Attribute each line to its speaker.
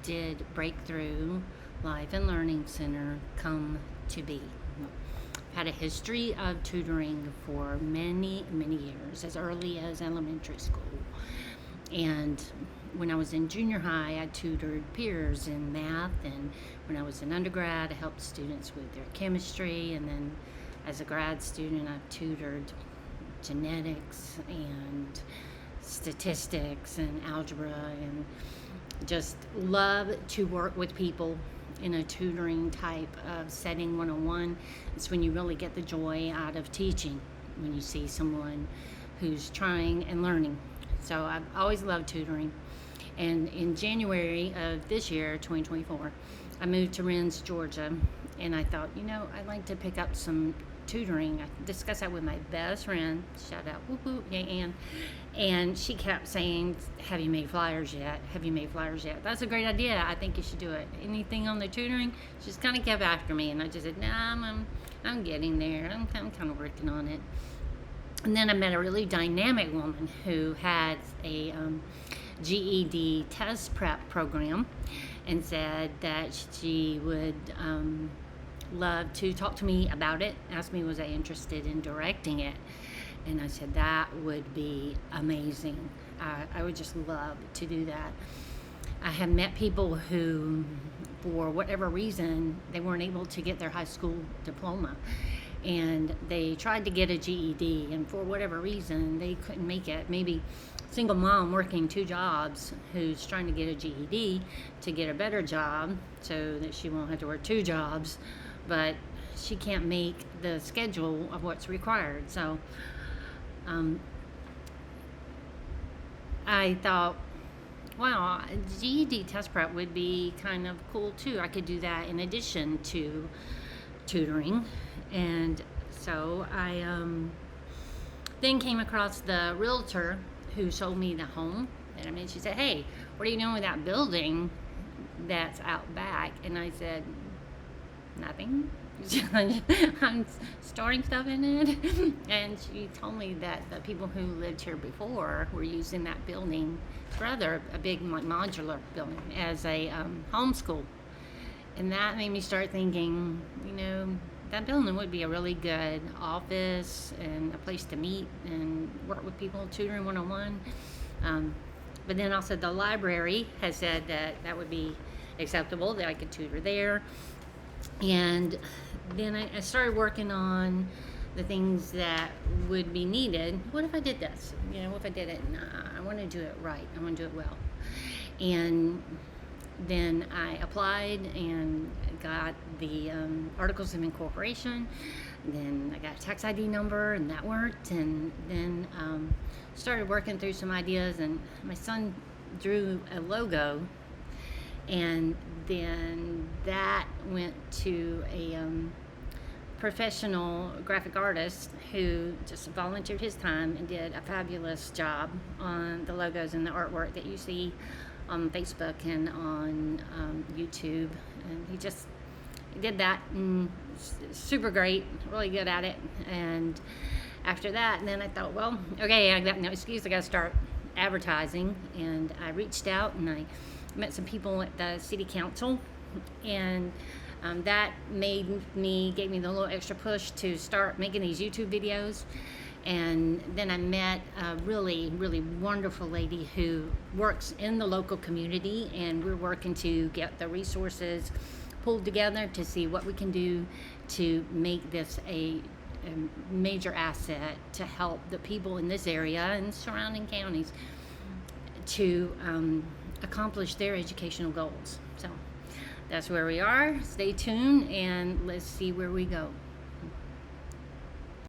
Speaker 1: did Breakthrough Life and Learning Center come to be? I've had a history of tutoring for many, many years, as early as elementary school. And when I was in junior high, I tutored peers in math, and when I was an undergrad, I helped students with their chemistry, and then as a grad student, I've tutored genetics and statistics and algebra, and just love to work with people in a tutoring type of setting. One-on-one, it's when you really get the joy out of teaching, when you see someone who's trying and learning. So I've always loved tutoring. And in January of this year, 2024, I moved to Rennes, Georgia, and I thought, I'd like to pick up some tutoring. I discussed that with my best friend, shout out, whoop whoop, yay Ann, and she kept saying, have you made flyers yet? Have you made flyers yet? That's a great idea. I think you should do it. Anything on the tutoring? She just kind of kept after me, and I just said, I'm getting there. I'm kind of working on it. And then I met a really dynamic woman who had a GED test prep program, and said that she would love to talk to me about it, asked me was I interested in directing it, and I said that would be amazing. I would just love to do that. I have met people who, for whatever reason, they weren't able to get their high school diploma, and they tried to get a GED, and for whatever reason they couldn't make it. Maybe single mom working 2 jobs who's trying to get a GED to get a better job so that she won't have to work 2 jobs, but she can't make the schedule of what's required. So I thought, wow, GED test prep would be kind of cool too. I could do that in addition to tutoring. And so I then came across the realtor who sold me the home. And she said, hey, what are you doing with that building that's out back? And I said, nothing. I'm storing stuff in it. And she told me that the people who lived here before were using that building, it's rather a big modular building, as a homeschool. And that made me start thinking, that building would be a really good office and a place to meet and work with people, tutoring one-on-one. But then also the library has said that would be acceptable, that I could tutor there. And then I started working on the things that would be needed. What if I did this? What if I did it? Nah, I want to do it right. I want to do it well. And then I applied and got the articles of incorporation. Then I got a tax ID number, and that worked. And then started working through some ideas, and my son drew a logo, and then that went to a professional graphic artist who just volunteered his time and did a fabulous job on the logos and the artwork that you see on Facebook and on YouTube. And he did that, and super great, really good at it. And after that, and then I thought, well, okay, I got no excuse, I got to start advertising. And I reached out and I met some people at the city council, and that gave me the little extra push to start making these YouTube videos. And then I met a really, really wonderful lady who works in the local community, and we're working to get the resources pulled together to see what we can do to make this a major asset to help the people in this area and surrounding counties to accomplish their educational goals. So that's where we are. Stay tuned and let's see where we go.